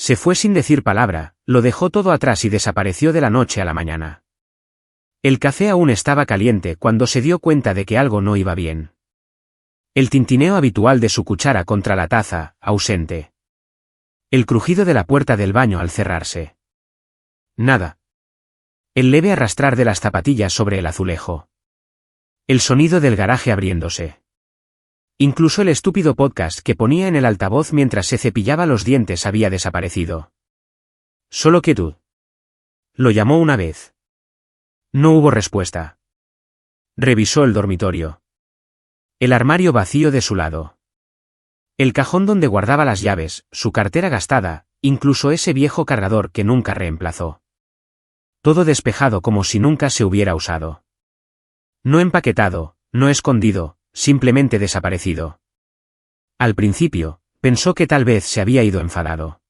Se fue sin decir palabra, lo dejó todo atrás y desapareció de la noche a la mañana. El café aún estaba caliente cuando se dio cuenta de que algo no iba bien. El tintineo habitual de su cuchara contra la taza, ausente. El crujido de la puerta del baño al cerrarse. Nada. El leve arrastrar de las zapatillas sobre el azulejo. El sonido del garaje abriéndose. Incluso el estúpido podcast que ponía en el altavoz mientras se cepillaba los dientes había desaparecido. Solo quietud. Lo llamó una vez. No hubo respuesta. Revisó el dormitorio. El armario vacío de su lado. El cajón donde guardaba las llaves, su cartera gastada, incluso ese viejo cargador que nunca reemplazó. Todo despejado como si nunca se hubiera usado. No empaquetado, no escondido, simplemente desaparecido. Al principio, pensó que tal vez se había ido enfadado.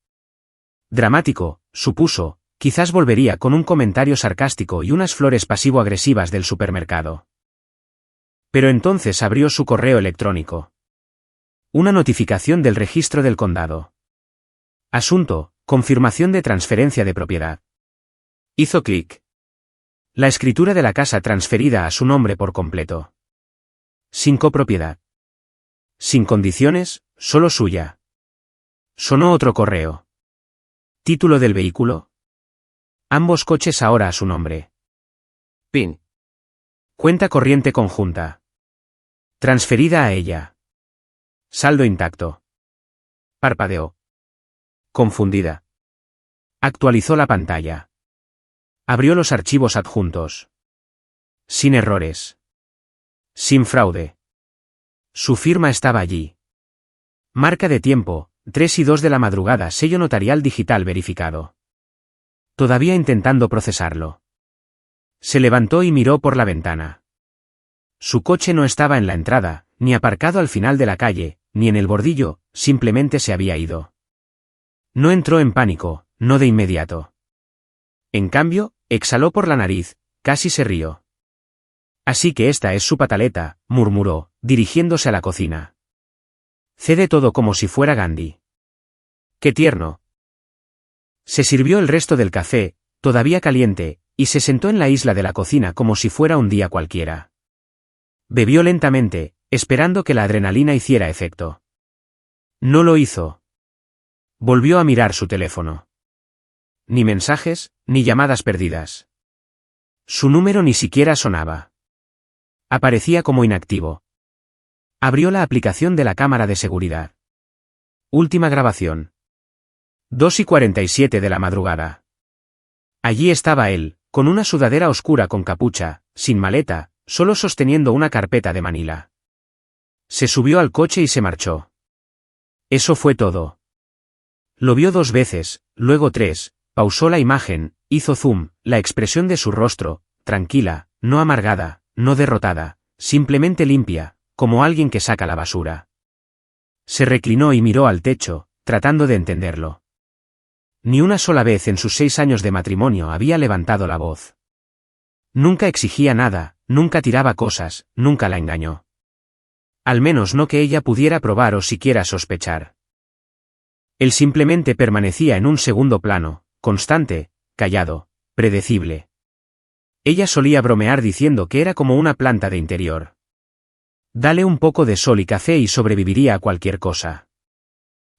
Dramático, supuso, quizás volvería con un comentario sarcástico y unas flores pasivo-agresivas del supermercado. Pero entonces abrió su correo electrónico. Una notificación del registro del condado. Asunto, confirmación de transferencia de propiedad. Hizo clic. La escritura de la casa transferida a su nombre por completo. Sin copropiedad. Sin condiciones, solo suya. Sonó otro correo. Título del vehículo. Ambos coches ahora a su nombre. PIN. Cuenta corriente conjunta. Transferida a ella. Saldo intacto. Parpadeó. Confundida. Actualizó la pantalla. Abrió los archivos adjuntos. Sin errores. Sin fraude. Su firma estaba allí. Marca de tiempo, 3:02 de la madrugada, sello notarial digital verificado. Todavía intentando procesarlo. Se levantó y miró por la ventana. Su coche no estaba en la entrada, ni aparcado al final de la calle, ni en el bordillo, simplemente se había ido. No entró en pánico, no de inmediato. En cambio, exhaló por la nariz, casi se rió. Así que esta es su pataleta, murmuró, dirigiéndose a la cocina. Cede todo como si fuera Gandhi. ¡Qué tierno! Se sirvió el resto del café, todavía caliente, y se sentó en la isla de la cocina como si fuera un día cualquiera. Bebió lentamente, esperando que la adrenalina hiciera efecto. No lo hizo. Volvió a mirar su teléfono. Ni mensajes, ni llamadas perdidas. Su número ni siquiera sonaba. Aparecía como inactivo. Abrió la aplicación de la cámara de seguridad. Última grabación. 2:47 de la madrugada. Allí estaba él, con una sudadera oscura con capucha, sin maleta, solo sosteniendo una carpeta de Manila. Se subió al coche y se marchó. Eso fue todo. Lo vio 2 veces, luego 3, pausó la imagen, hizo zoom, la expresión de su rostro, tranquila, no amargada, no derrotada, simplemente limpia, como alguien que saca la basura. Se reclinó y miró al techo, tratando de entenderlo. Ni una sola vez en sus 6 años de matrimonio había levantado la voz. Nunca exigía nada, nunca tiraba cosas, nunca la engañó. Al menos no que ella pudiera probar o siquiera sospechar. Él simplemente permanecía en un segundo plano, constante, callado, predecible. Ella solía bromear diciendo que era como una planta de interior. Dale un poco de sol y café y sobreviviría a cualquier cosa.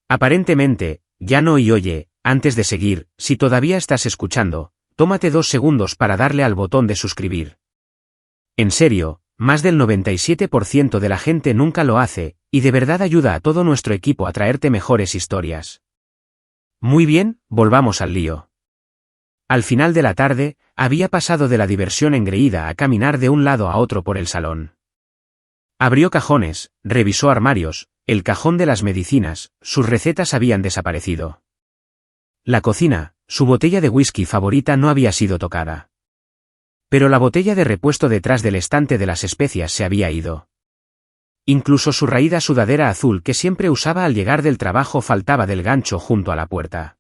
Aparentemente, ya no. Y oye, antes de seguir, si todavía estás escuchando, tómate 2 segundos para darle al botón de suscribir. En serio, más del 97% de la gente nunca lo hace, y de verdad ayuda a todo nuestro equipo a traerte mejores historias. Muy bien, volvamos al lío. Al final de la tarde, había pasado de la diversión engreída a caminar de un lado a otro por el salón. Abrió cajones, revisó armarios, el cajón de las medicinas, sus recetas habían desaparecido. La cocina, su botella de whisky favorita no había sido tocada. Pero la botella de repuesto detrás del estante de las especias se había ido. Incluso su raída sudadera azul que siempre usaba al llegar del trabajo faltaba del gancho junto a la puerta.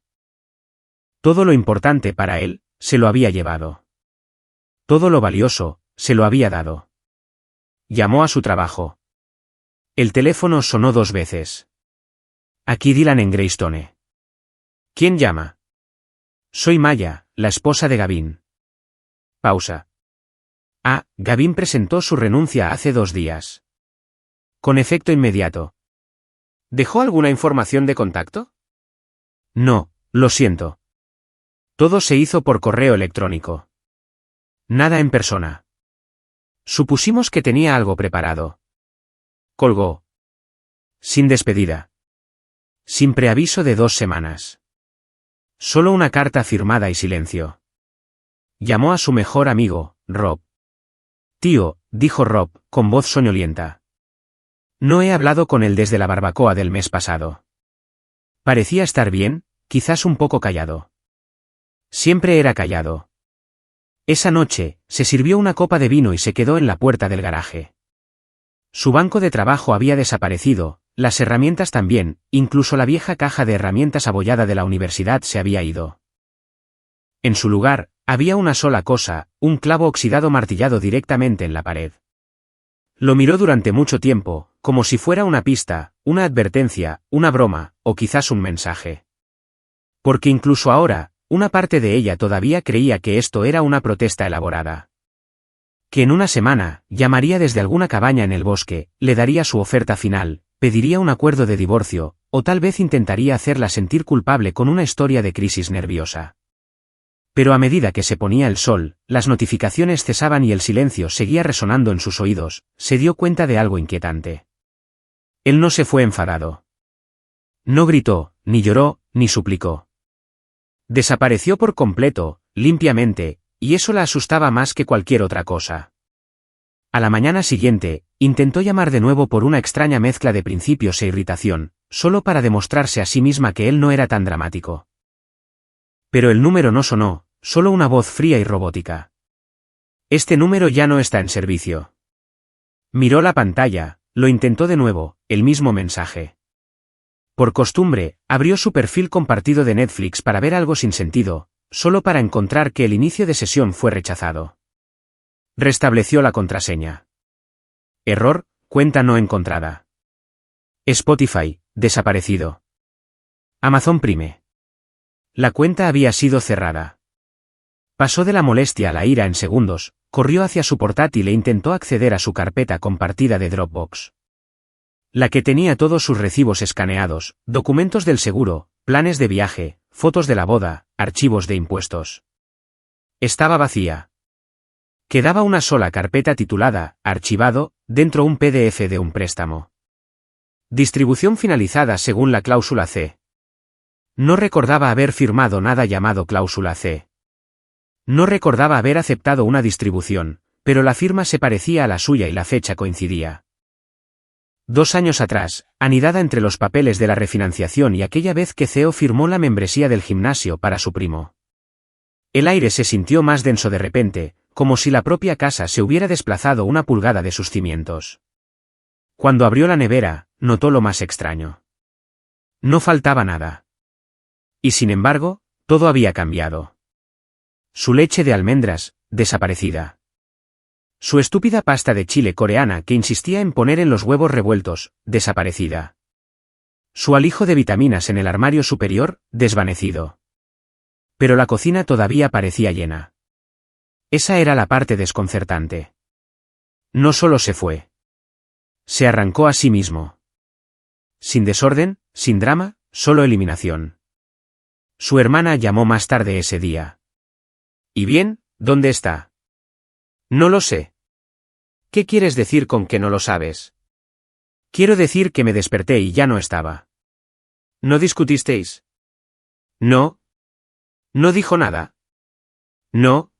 Todo lo importante para él, se lo había llevado. Todo lo valioso, se lo había dado. Llamó a su trabajo. El teléfono sonó 2 veces. Aquí Dylan en Greystone. ¿Quién llama? Soy Maya, la esposa de Gavin. Pausa. Ah, Gavin presentó su renuncia hace 2 días. Con efecto inmediato. ¿Dejó alguna información de contacto? No, lo siento. Todo se hizo por correo electrónico. Nada en persona. Supusimos que tenía algo preparado. Colgó. Sin despedida. Sin preaviso de 2 semanas. Solo una carta firmada y silencio. Llamó a su mejor amigo, Rob. Tío, dijo Rob, con voz soñolienta. No he hablado con él desde la barbacoa del mes pasado. Parecía estar bien, quizás un poco callado. Siempre era callado. Esa noche, se sirvió una copa de vino y se quedó en la puerta del garaje. Su banco de trabajo había desaparecido, las herramientas también, incluso la vieja caja de herramientas abollada de la universidad se había ido. En su lugar, había una sola cosa, un clavo oxidado martillado directamente en la pared. Lo miró durante mucho tiempo, como si fuera una pista, una advertencia, una broma, o quizás un mensaje. Porque incluso ahora, una parte de ella todavía creía que esto era una protesta elaborada. Que en una semana, llamaría desde alguna cabaña en el bosque, le daría su oferta final, pediría un acuerdo de divorcio, o tal vez intentaría hacerla sentir culpable con una historia de crisis nerviosa. Pero a medida que se ponía el sol, las notificaciones cesaban y el silencio seguía resonando en sus oídos, se dio cuenta de algo inquietante. Él no se fue enfadado. No gritó, ni lloró, ni suplicó. Desapareció por completo, limpiamente, y eso la asustaba más que cualquier otra cosa. A la mañana siguiente, intentó llamar de nuevo por una extraña mezcla de principios e irritación, solo para demostrarse a sí misma que él no era tan dramático. Pero el número no sonó, solo una voz fría y robótica. Este número ya no está en servicio. Miró la pantalla, lo intentó de nuevo, el mismo mensaje. Por costumbre, abrió su perfil compartido de Netflix para ver algo sin sentido, solo para encontrar que el inicio de sesión fue rechazado. Restableció la contraseña. Error, cuenta no encontrada. Spotify, desaparecido. Amazon Prime. La cuenta había sido cerrada. Pasó de la molestia a la ira en segundos, corrió hacia su portátil e intentó acceder a su carpeta compartida de Dropbox. La que tenía todos sus recibos escaneados, documentos del seguro, planes de viaje, fotos de la boda, archivos de impuestos. Estaba vacía. Quedaba una sola carpeta titulada, archivado, dentro un PDF de un préstamo. Distribución finalizada según la cláusula C. No recordaba haber firmado nada llamado cláusula C. No recordaba haber aceptado una distribución, pero la firma se parecía a la suya y la fecha coincidía. 2 años atrás, anidada entre los papeles de la refinanciación y aquella vez que Theo firmó la membresía del gimnasio para su primo. El aire se sintió más denso de repente, como si la propia casa se hubiera desplazado 1 pulgada de sus cimientos. Cuando abrió la nevera, notó lo más extraño. No faltaba nada. Y sin embargo, todo había cambiado. Su leche de almendras, desaparecida. Su estúpida pasta de chile coreana que insistía en poner en los huevos revueltos, desaparecida. Su alijo de vitaminas en el armario superior, desvanecido. Pero la cocina todavía parecía llena. Esa era la parte desconcertante. No solo se fue. Se arrancó a sí mismo. Sin desorden, sin drama, solo eliminación. Su hermana llamó más tarde ese día. ¿Y bien, dónde está? No lo sé. ¿Qué quieres decir con que no lo sabes? Quiero decir que me desperté y ya no estaba. ¿No discutisteis? No. ¿No dijo nada? No.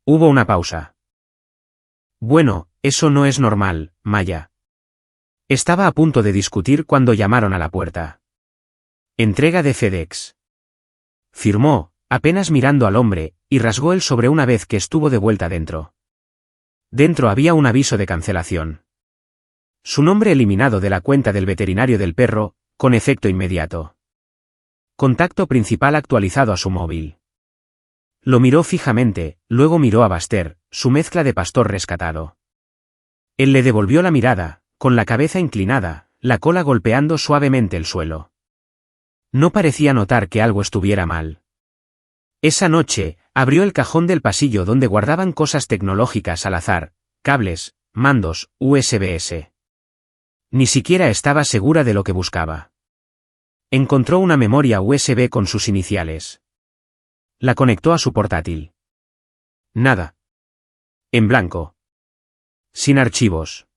Hubo una pausa. Bueno, eso no es normal, Maya. Estaba a punto de discutir cuando llamaron a la puerta. Entrega de FedEx. Firmó, apenas mirando al hombre, y rasgó el sobre una vez que estuvo de vuelta dentro. Dentro había un aviso de cancelación. Su nombre eliminado de la cuenta del veterinario del perro, con efecto inmediato. Contacto principal actualizado a su móvil. Lo miró fijamente, luego miró a Buster, su mezcla de pastor rescatado. Él le devolvió la mirada, con la cabeza inclinada, la cola golpeando suavemente el suelo. No parecía notar que algo estuviera mal. Esa noche, abrió el cajón del pasillo donde guardaban cosas tecnológicas al azar, cables, mandos, USB-S. Ni siquiera estaba segura de lo que buscaba. Encontró una memoria USB con sus iniciales. La conectó a su portátil. Nada. En blanco. Sin archivos.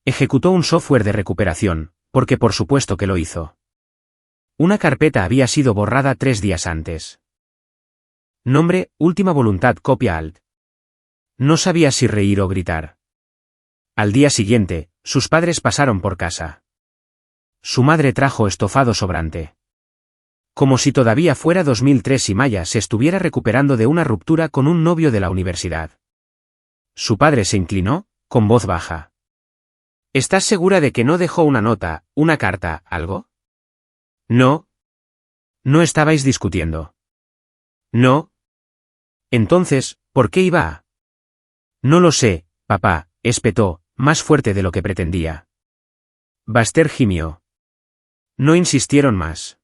Ejecutó un software de recuperación, porque por supuesto que lo hizo. Una carpeta había sido borrada 3 días antes. Nombre, última voluntad, copia alt. No sabía si reír o gritar. Al día siguiente, sus padres pasaron por casa. Su madre trajo estofado sobrante. Como si todavía fuera 2003 y Maya se estuviera recuperando de una ruptura con un novio de la universidad. Su padre se inclinó, con voz baja. ¿Estás segura de que no dejó una nota, una carta, algo? No. No estabais discutiendo. No. Entonces, ¿por qué iba a? No lo sé, papá, espetó, más fuerte de lo que pretendía. Buster gimió. No insistieron más.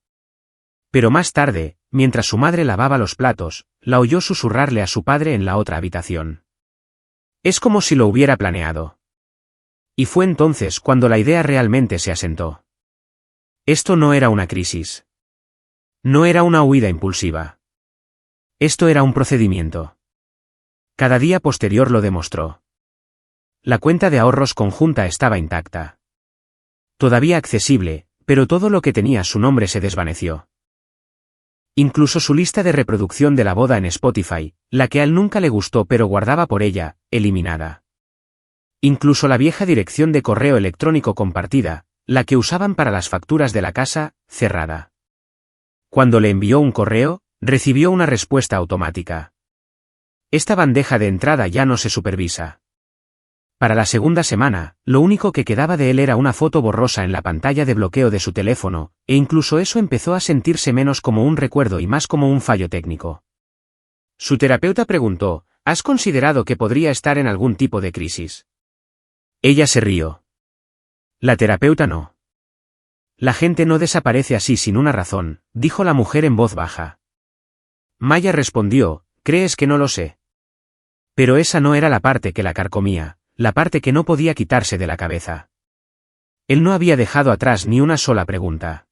Pero más tarde, mientras su madre lavaba los platos, la oyó susurrarle a su padre en la otra habitación. Es como si lo hubiera planeado. Y fue entonces cuando la idea realmente se asentó. Esto no era una crisis. No era una huida impulsiva. Esto era un procedimiento. Cada día posterior lo demostró. La cuenta de ahorros conjunta estaba intacta. Todavía accesible, pero todo lo que tenía su nombre se desvaneció. Incluso su lista de reproducción de la boda en Spotify, la que a él nunca le gustó pero guardaba por ella, eliminada. Incluso la vieja dirección de correo electrónico compartida, la que usaban para las facturas de la casa, cerrada. Cuando le envió un correo, recibió una respuesta automática. Esta bandeja de entrada ya no se supervisa. Para la segunda semana, lo único que quedaba de él era una foto borrosa en la pantalla de bloqueo de su teléfono, e incluso eso empezó a sentirse menos como un recuerdo y más como un fallo técnico. Su terapeuta preguntó, ¿has considerado que podría estar en algún tipo de crisis? Ella se rió. La terapeuta no. La gente no desaparece así sin una razón, dijo la mujer en voz baja. Maya respondió, ¿crees que no lo sé? Pero esa no era la parte que la carcomía, la parte que no podía quitarse de la cabeza. Él no había dejado atrás ni una sola pregunta.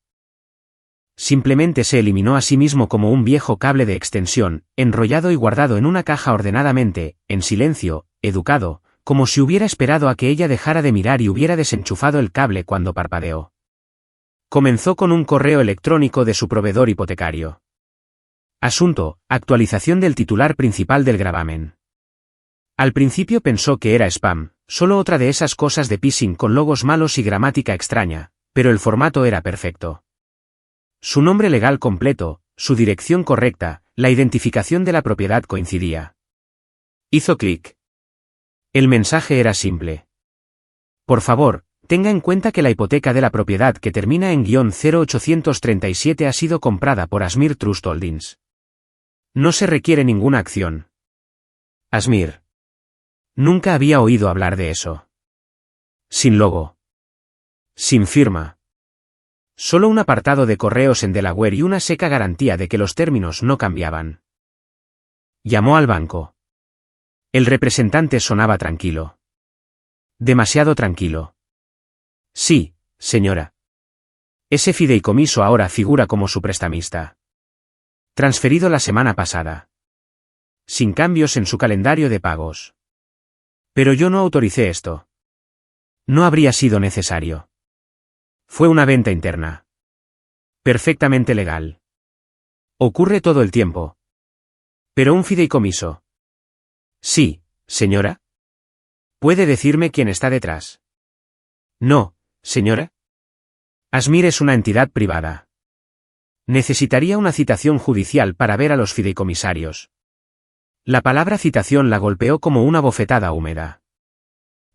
Simplemente se eliminó a sí mismo como un viejo cable de extensión, enrollado y guardado en una caja ordenadamente, en silencio, educado, como si hubiera esperado a que ella dejara de mirar y hubiera desenchufado el cable cuando parpadeó. Comenzó con un correo electrónico de su proveedor hipotecario. Asunto, actualización del titular principal del gravamen. Al principio pensó que era spam, solo otra de esas cosas de phishing con logos malos y gramática extraña, pero el formato era perfecto. Su nombre legal completo, su dirección correcta, la identificación de la propiedad coincidía. Hizo clic. El mensaje era simple. Por favor, tenga en cuenta que la hipoteca de la propiedad que termina en -0837 ha sido comprada por Asmir Trust Holdings. No se requiere ninguna acción. Asmir. Nunca había oído hablar de eso. Sin logo. Sin firma. Solo un apartado de correos en Delaware y una seca garantía de que los términos no cambiaban. Llamó al banco. El representante sonaba tranquilo. Demasiado tranquilo. Sí, señora. Ese fideicomiso ahora figura como su prestamista. Transferido la semana pasada. Sin cambios en su calendario de pagos. Pero yo no autoricé esto. No habría sido necesario. Fue una venta interna. Perfectamente legal. Ocurre todo el tiempo. Pero un fideicomiso. Sí, señora. ¿Puede decirme quién está detrás? No, señora. Asmir es una entidad privada. Necesitaría una citación judicial para ver a los fideicomisarios. La palabra citación la golpeó como una bofetada húmeda.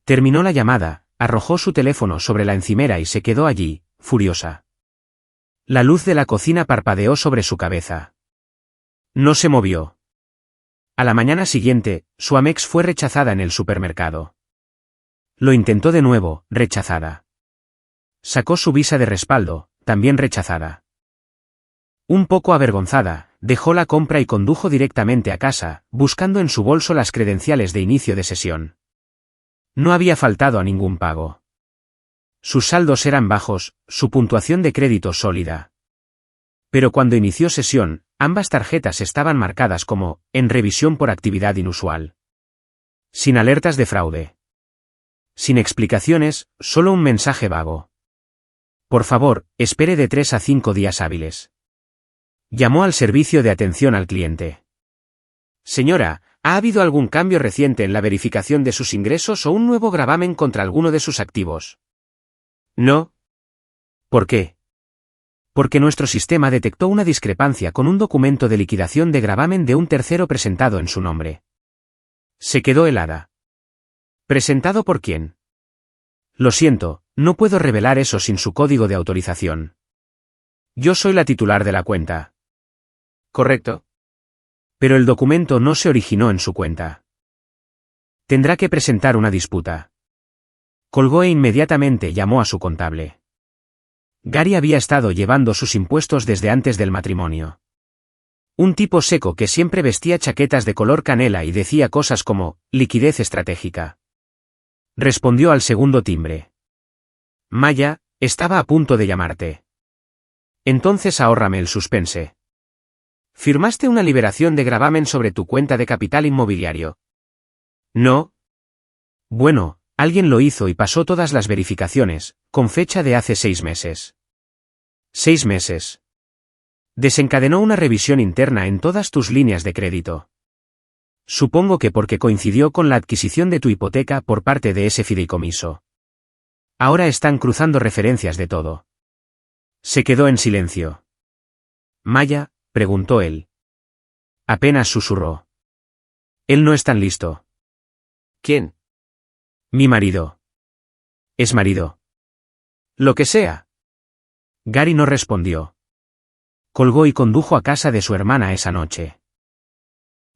Terminó la llamada, arrojó su teléfono sobre la encimera y se quedó allí, furiosa. La luz de la cocina parpadeó sobre su cabeza. No se movió. A la mañana siguiente, su Amex fue rechazada en el supermercado. Lo intentó de nuevo, rechazada. Sacó su visa de respaldo, también rechazada. Un poco avergonzada, dejó la compra y condujo directamente a casa, buscando en su bolso las credenciales de inicio de sesión. No había faltado a ningún pago. Sus saldos eran bajos, su puntuación de crédito sólida. Pero cuando inició sesión, ambas tarjetas estaban marcadas como en revisión por actividad inusual. Sin alertas de fraude. Sin explicaciones, solo un mensaje vago. Por favor, espere de 3 a 5 días hábiles. Llamó al servicio de atención al cliente. Señora, ¿ha habido algún cambio reciente en la verificación de sus ingresos o un nuevo gravamen contra alguno de sus activos? No. ¿Por qué? Porque nuestro sistema detectó una discrepancia con un documento de liquidación de gravamen de un tercero presentado en su nombre. Se quedó helada. ¿Presentado por quién? Lo siento, no puedo revelar eso sin su código de autorización. Yo soy la titular de la cuenta. Correcto. Pero el documento no se originó en su cuenta. Tendrá que presentar una disputa. Colgó e inmediatamente llamó a su contable. Gary había estado llevando sus impuestos desde antes del matrimonio. Un tipo seco que siempre vestía chaquetas de color canela y decía cosas como, liquidez estratégica. Respondió al segundo timbre. Maya, estaba a punto de llamarte. Entonces ahórrame el suspense. ¿Firmaste una liberación de gravamen sobre tu cuenta de capital inmobiliario? No. Bueno, alguien lo hizo y pasó todas las verificaciones, con fecha de hace 6 meses. 6 meses. Desencadenó una revisión interna en todas tus líneas de crédito. Supongo que porque coincidió con la adquisición de tu hipoteca por parte de ese fideicomiso. Ahora están cruzando referencias de todo. Se quedó en silencio. Maya, preguntó él. Apenas susurró. Él no es tan listo. ¿Quién? Mi marido. ¿Es marido? Lo que sea. Gary no respondió. Colgó y condujo a casa de su hermana esa noche.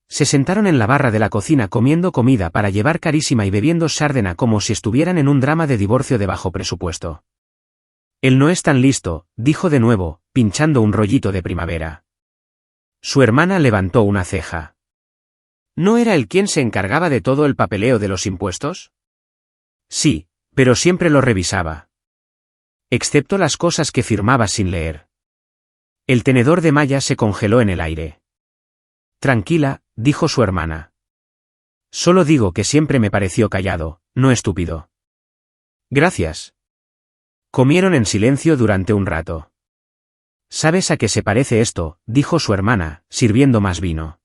Se sentaron en la barra de la cocina comiendo comida para llevar carísima y bebiendo sárdena como si estuvieran en un drama de divorcio de bajo presupuesto. Él no es tan listo, dijo de nuevo, pinchando un rollito de primavera. Su hermana levantó una ceja. ¿No era él quien se encargaba de todo el papeleo de los impuestos? Sí, pero siempre lo revisaba. Excepto las cosas que firmaba sin leer. El tenedor de Maya se congeló en el aire. Tranquila, dijo su hermana. Solo digo que siempre me pareció callado, no estúpido. Gracias. Comieron en silencio durante un rato. ¿Sabes a qué se parece esto?, dijo su hermana, sirviendo más vino.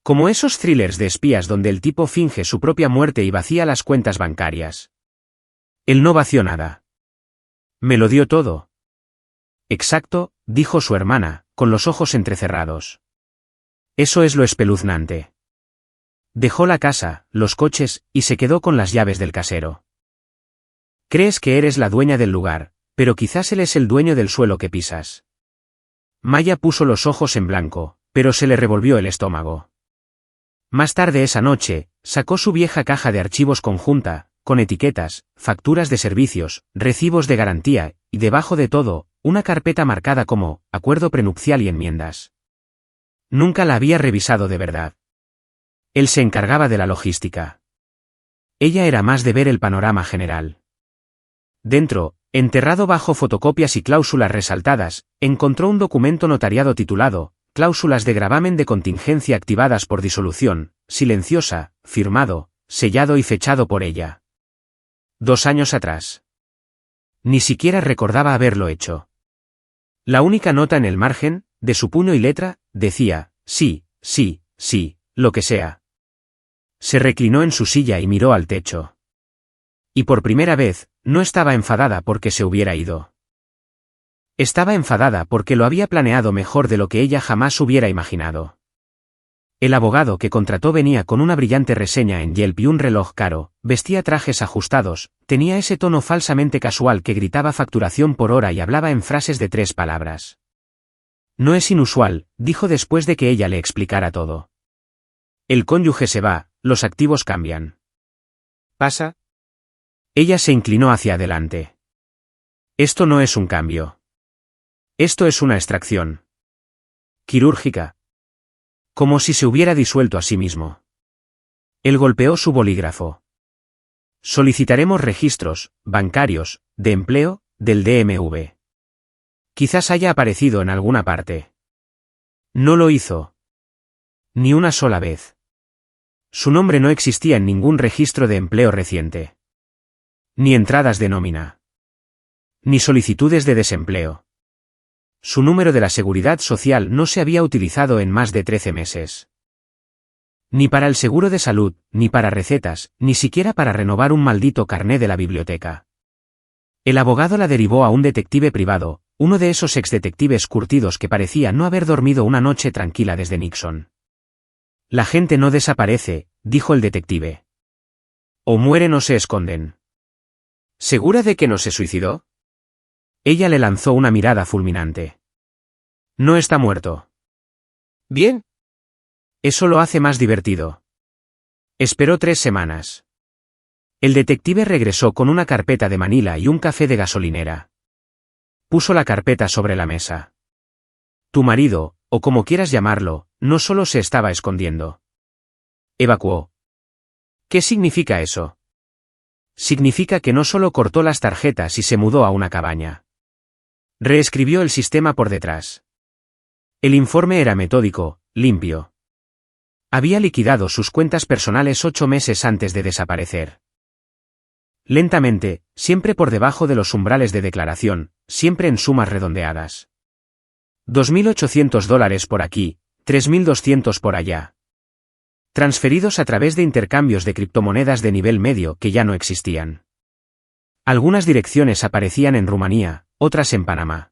Como esos thrillers de espías donde el tipo finge su propia muerte y vacía las cuentas bancarias. Él no vació nada. Me lo dio todo. Exacto, dijo su hermana, con los ojos entrecerrados. Eso es lo espeluznante. Dejó la casa, los coches, y se quedó con las llaves del casero. Crees que eres la dueña del lugar, pero quizás él es el dueño del suelo que pisas. Maya puso los ojos en blanco, pero se le revolvió el estómago. Más tarde esa noche, sacó su vieja caja de archivos conjunta, con etiquetas, facturas de servicios, recibos de garantía, y debajo de todo, una carpeta marcada como acuerdo prenupcial y enmiendas. Nunca la había revisado de verdad. Él se encargaba de la logística. Ella era más de ver el panorama general. Dentro, enterrado bajo fotocopias y cláusulas resaltadas, encontró un documento notariado titulado Cláusulas de gravamen de contingencia activadas por disolución, silenciosa, firmado, sellado y fechado por ella. 2 años atrás. Ni siquiera recordaba haberlo hecho. La única nota en el margen, de su puño y letra, decía, sí, sí, sí, lo que sea. Se reclinó en su silla y miró al techo. Y por primera vez, no estaba enfadada porque se hubiera ido. Estaba enfadada porque lo había planeado mejor de lo que ella jamás hubiera imaginado. El abogado que contrató venía con una brillante reseña en Yelp y un reloj caro, vestía trajes ajustados, tenía ese tono falsamente casual que gritaba facturación por hora y hablaba en frases de 3 palabras. No es inusual, dijo después de que ella le explicara todo. El cónyuge se va, los activos cambian. ¿Pasa? Ella se inclinó hacia adelante. Esto no es un cambio. Esto es una extracción. quirúrgica. Como si se hubiera disuelto a sí mismo. Él golpeó su bolígrafo. Solicitaremos registros, bancarios, de empleo, del DMV. Quizás haya aparecido en alguna parte. No lo hizo. Ni una sola vez. Su nombre no existía en ningún registro de empleo reciente. Ni entradas de nómina. Ni solicitudes de desempleo. Su número de la Seguridad Social no se había utilizado en más de 13 meses. Ni para el seguro de salud, ni para recetas, ni siquiera para renovar un maldito carné de la biblioteca. El abogado la derivó a un detective privado, uno de esos exdetectives curtidos que parecía no haber dormido una noche tranquila desde Nixon. La gente no desaparece, dijo el detective. O mueren o se esconden. ¿Segura de que no se suicidó? Ella le lanzó una mirada fulminante. No está muerto. Bien. Eso lo hace más divertido. Esperó 3 semanas. El detective regresó con una carpeta de Manila y un café de gasolinera. Puso la carpeta sobre la mesa. Tu marido, o como quieras llamarlo, no solo se estaba escondiendo. Evacuó. ¿Qué significa eso? Significa que no solo cortó las tarjetas y se mudó a una cabaña. Reescribió el sistema por detrás. El informe era metódico, limpio. Había liquidado sus cuentas personales 8 meses antes de desaparecer. Lentamente, siempre por debajo de los umbrales de declaración, siempre en sumas redondeadas. $2.800 por aquí, 3.200 por allá. Transferidos a través de intercambios de criptomonedas de nivel medio que ya no existían. Algunas direcciones aparecían en Rumanía, otras en Panamá.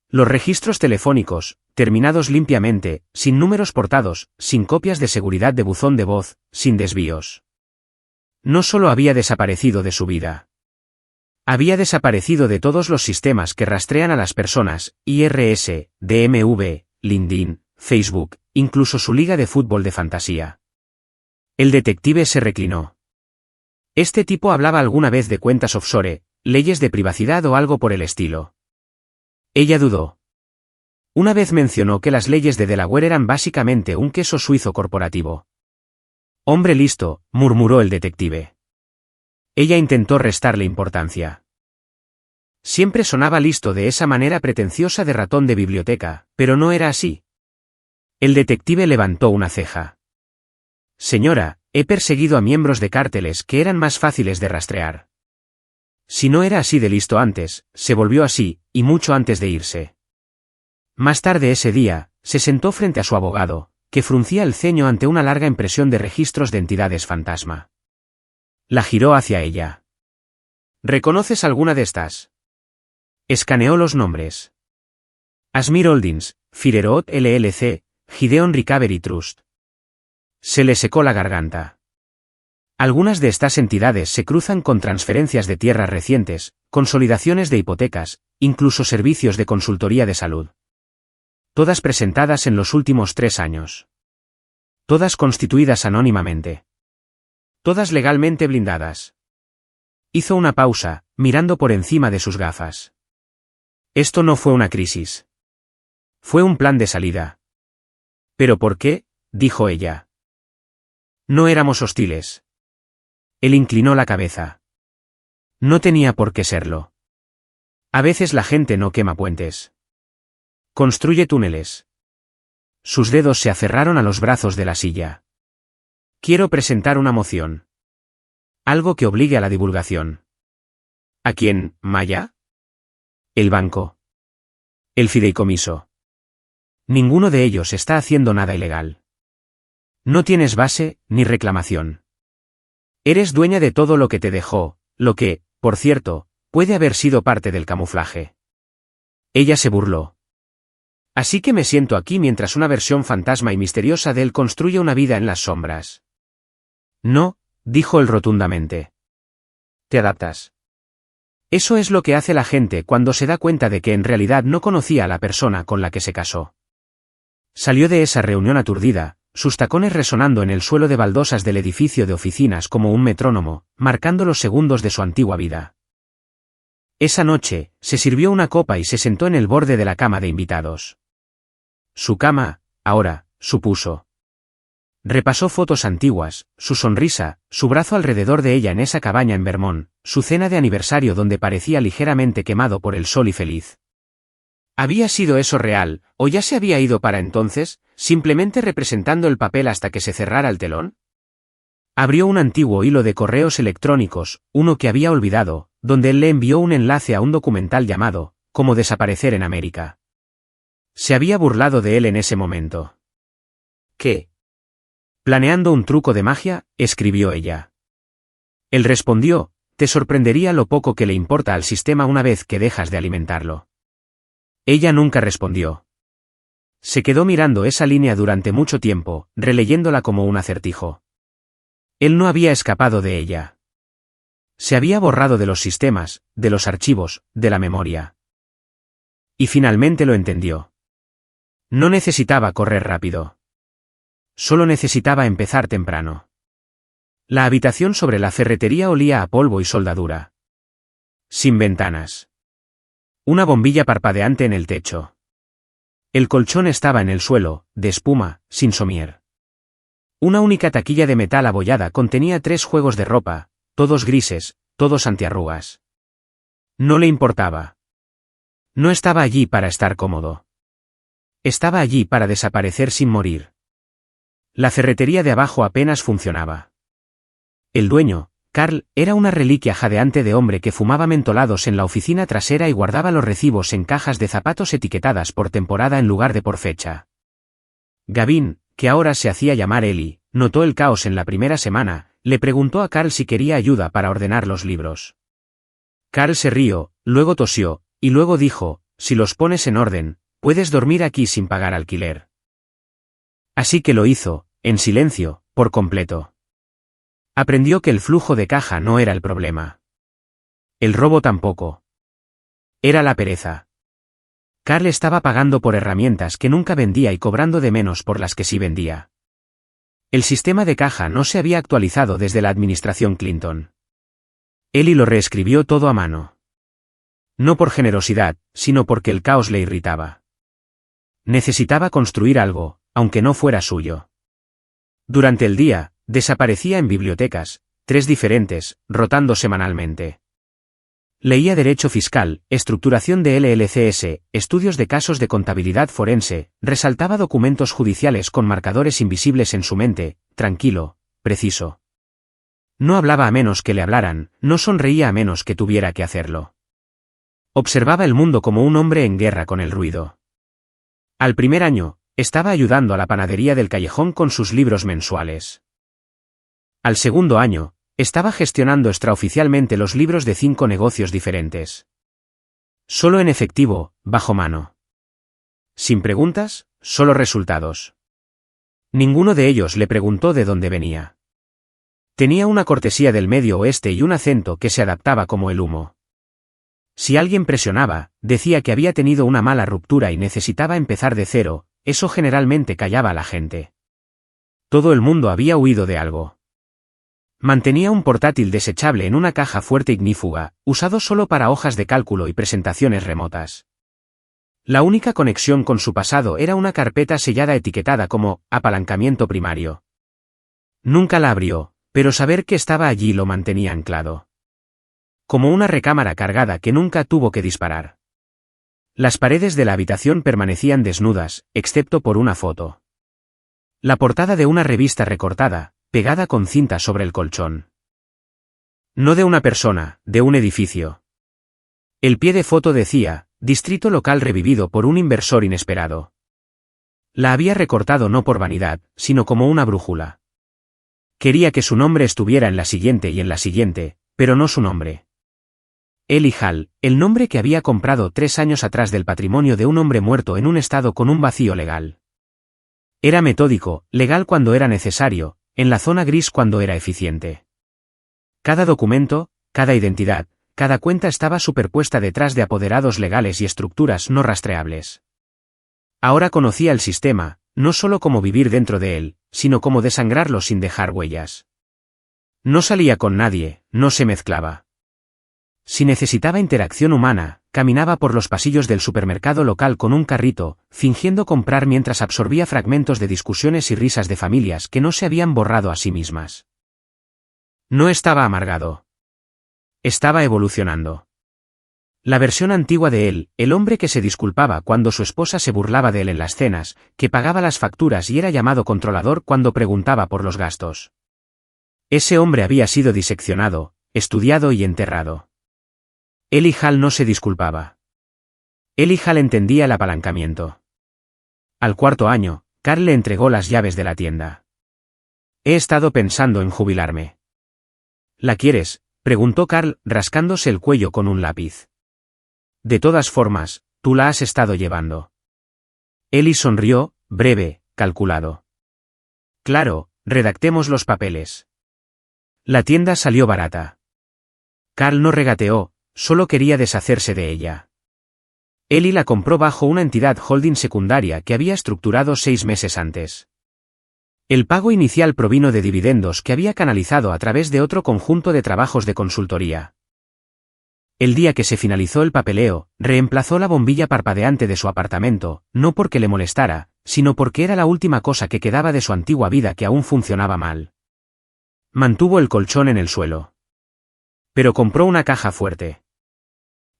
Los registros telefónicos, terminados limpiamente, sin números portados, sin copias de seguridad de buzón de voz, sin desvíos. No solo había desaparecido de su vida. Había desaparecido de todos los sistemas que rastrean a las personas, IRS, DMV, LinkedIn, Facebook, incluso su liga de fútbol de fantasía. El detective se reclinó. Este tipo hablaba alguna vez de cuentas offshore, leyes de privacidad o algo por el estilo. Ella dudó. Una vez mencionó que las leyes de Delaware eran básicamente un queso suizo corporativo. Hombre listo, murmuró el detective. Ella intentó restarle importancia. Siempre sonaba listo de esa manera pretenciosa de ratón de biblioteca, pero no era así. El detective levantó una ceja. Señora, he perseguido a miembros de cárteles que eran más fáciles de rastrear. Si no era así de listo antes, se volvió así, y mucho antes de irse. Más tarde ese día, se sentó frente a su abogado, que fruncía el ceño ante una larga impresión de registros de entidades fantasma. La giró hacia ella. ¿Reconoces alguna de estas? Escaneó los nombres. Asmir Holdings, Firerot LLC, Gideon Recovery Trust. Se le secó la garganta. Algunas de estas entidades se cruzan con transferencias de tierras recientes, consolidaciones de hipotecas, incluso servicios de consultoría de salud. Todas presentadas en los últimos 3 años. Todas constituidas anónimamente. Todas legalmente blindadas. Hizo una pausa, mirando por encima de sus gafas. Esto no fue una crisis. Fue un plan de salida. ¿Pero por qué?, dijo ella. No éramos hostiles. Él inclinó la cabeza. No tenía por qué serlo. A veces la gente no quema puentes. Construye túneles. Sus dedos se aferraron a los brazos de la silla. Quiero presentar una moción. Algo que obligue a la divulgación. ¿A quién, Maya? El banco. El fideicomiso. Ninguno de ellos está haciendo nada ilegal. No tienes base, ni reclamación. Eres dueña de todo lo que te dejó, lo que, por cierto, puede haber sido parte del camuflaje. Ella se burló. Así que me siento aquí mientras una versión fantasma y misteriosa de él construye una vida en las sombras. No, dijo él rotundamente. Te adaptas. Eso es lo que hace la gente cuando se da cuenta de que en realidad no conocía a la persona con la que se casó. Salió de esa reunión aturdida, sus tacones resonando en el suelo de baldosas del edificio de oficinas como un metrónomo, marcando los segundos de su antigua vida. Esa noche, se sirvió una copa y se sentó en el borde de la cama de invitados. Su cama, ahora, supuso. Repasó fotos antiguas, su sonrisa, su brazo alrededor de ella en esa cabaña en Vermont, su cena de aniversario donde parecía ligeramente quemado por el sol y feliz. ¿Había sido eso real, o ya se había ido para entonces, simplemente representando el papel hasta que se cerrara el telón? Abrió un antiguo hilo de correos electrónicos, uno que había olvidado, donde él le envió un enlace a un documental llamado Cómo desaparecer en América. Se había burlado de él en ese momento. ¿Qué? Planeando un truco de magia, escribió ella. Él respondió, te sorprendería lo poco que le importa al sistema una vez que dejas de alimentarlo. Ella nunca respondió. Se quedó mirando esa línea durante mucho tiempo, releyéndola como un acertijo. Él no había escapado de ella. Se había borrado de los sistemas, de los archivos, de la memoria. Y finalmente lo entendió. No necesitaba correr rápido. Solo necesitaba empezar temprano. La habitación sobre la ferretería olía a polvo y soldadura. Sin ventanas. Una bombilla parpadeante en el techo. El colchón estaba en el suelo, de espuma, sin somier. Una única taquilla de metal abollada contenía 3 juegos de ropa, todos grises, todos antiarrugas. No le importaba. No estaba allí para estar cómodo. Estaba allí para desaparecer sin morir. La ferretería de abajo apenas funcionaba. El dueño, Carl, era una reliquia jadeante de hombre que fumaba mentolados en la oficina trasera y guardaba los recibos en cajas de zapatos etiquetadas por temporada en lugar de por fecha. Gavin, que ahora se hacía llamar Eli, notó el caos en la primera semana, le preguntó a Carl si quería ayuda para ordenar los libros. Carl se rió, luego tosió, y luego dijo, si los pones en orden, puedes dormir aquí sin pagar alquiler. Así que lo hizo, en silencio, por completo. Aprendió que el flujo de caja no era el problema. El robo tampoco. Era la pereza. Carl estaba pagando por herramientas que nunca vendía y cobrando de menos por las que sí vendía. El sistema de caja no se había actualizado desde la administración Clinton. Eli lo reescribió todo a mano. No por generosidad, sino porque el caos le irritaba. Necesitaba construir algo, aunque no fuera suyo. Durante el día, desaparecía en bibliotecas, 3 diferentes, rotando semanalmente. Leía Derecho Fiscal, Estructuración de LLCS, estudios de casos de contabilidad forense, resaltaba documentos judiciales con marcadores invisibles en su mente, tranquilo, preciso. No hablaba a menos que le hablaran, no sonreía a menos que tuviera que hacerlo. Observaba el mundo como un hombre en guerra con el ruido. Al primer año, estaba ayudando a la panadería del callejón con sus libros mensuales. Al segundo año, estaba gestionando extraoficialmente los libros de 5 negocios diferentes. Solo en efectivo, bajo mano. Sin preguntas, solo resultados. Ninguno de ellos le preguntó de dónde venía. Tenía una cortesía del Medio Oeste y un acento que se adaptaba como el humo. Si alguien presionaba, decía que había tenido una mala ruptura y necesitaba empezar de cero, eso generalmente callaba a la gente. Todo el mundo había huido de algo. Mantenía un portátil desechable en una caja fuerte ignífuga, usado solo para hojas de cálculo y presentaciones remotas. La única conexión con su pasado era una carpeta sellada etiquetada como apalancamiento primario. Nunca la abrió, pero saber que estaba allí lo mantenía anclado. Como una recámara cargada que nunca tuvo que disparar. Las paredes de la habitación permanecían desnudas, excepto por una foto. La portada de una revista recortada, pegada con cinta sobre el colchón. No de una persona, de un edificio. El pie de foto decía, Distrito Local revivido por un inversor inesperado. La había recortado no por vanidad, sino como una brújula. Quería que su nombre estuviera en la siguiente y en la siguiente, pero no su nombre. Eli Hall, el nombre que había comprado 3 años atrás del patrimonio de un hombre muerto en un estado con un vacío legal. Era metódico, legal cuando era necesario, en la zona gris cuando era eficiente. Cada documento, cada identidad, cada cuenta estaba superpuesta detrás de apoderados legales y estructuras no rastreables. Ahora conocía el sistema, no solo cómo vivir dentro de él, sino cómo desangrarlo sin dejar huellas. No salía con nadie, no se mezclaba. Si necesitaba interacción humana, caminaba por los pasillos del supermercado local con un carrito, fingiendo comprar mientras absorbía fragmentos de discusiones y risas de familias que no se habían borrado a sí mismas. No estaba amargado. Estaba evolucionando. La versión antigua de él, el hombre que se disculpaba cuando su esposa se burlaba de él en las cenas, que pagaba las facturas y era llamado controlador cuando preguntaba por los gastos. Ese hombre había sido diseccionado, estudiado y enterrado. Eli Hall no se disculpaba. Eli Hall entendía el apalancamiento. Al cuarto año, Carl le entregó las llaves de la tienda. He estado pensando en jubilarme. ¿La quieres?, preguntó Carl, rascándose el cuello con un lápiz. De todas formas, tú la has estado llevando. Eli sonrió, breve, calculado. Claro, redactemos los papeles. La tienda salió barata. Carl no regateó, solo quería deshacerse de ella. Eli la compró bajo una entidad holding secundaria que había estructurado 6 meses antes. El pago inicial provino de dividendos que había canalizado a través de otro conjunto de trabajos de consultoría. El día que se finalizó el papeleo, reemplazó la bombilla parpadeante de su apartamento, no porque le molestara, sino porque era la última cosa que quedaba de su antigua vida que aún funcionaba mal. Mantuvo el colchón en el suelo. Pero compró una caja fuerte.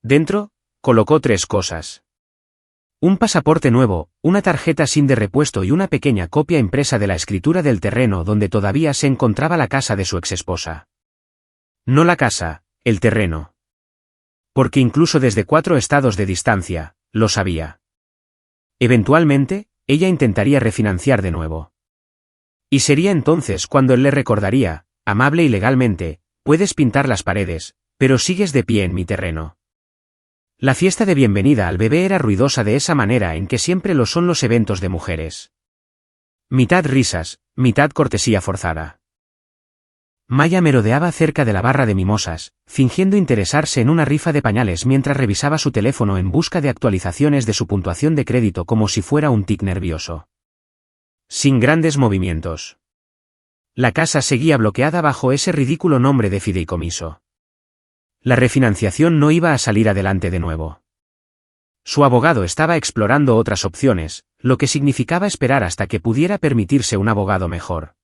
Dentro, colocó 3 cosas. Un pasaporte nuevo, una tarjeta SIM de repuesto y una pequeña copia impresa de la escritura del terreno donde todavía se encontraba la casa de su exesposa. No la casa, el terreno. Porque incluso desde 4 estados de distancia, lo sabía. Eventualmente, ella intentaría refinanciar de nuevo. Y sería entonces cuando él le recordaría, amable y legalmente, puedes pintar las paredes, pero sigues de pie en mi terreno. La fiesta de bienvenida al bebé era ruidosa de esa manera en que siempre lo son los eventos de mujeres. Mitad risas, mitad cortesía forzada. Maya merodeaba cerca de la barra de mimosas, fingiendo interesarse en una rifa de pañales mientras revisaba su teléfono en busca de actualizaciones de su puntuación de crédito como si fuera un tic nervioso. Sin grandes movimientos. La casa seguía bloqueada bajo ese ridículo nombre de fideicomiso. La refinanciación no iba a salir adelante de nuevo. Su abogado estaba explorando otras opciones, lo que significaba esperar hasta que pudiera permitirse un abogado mejor.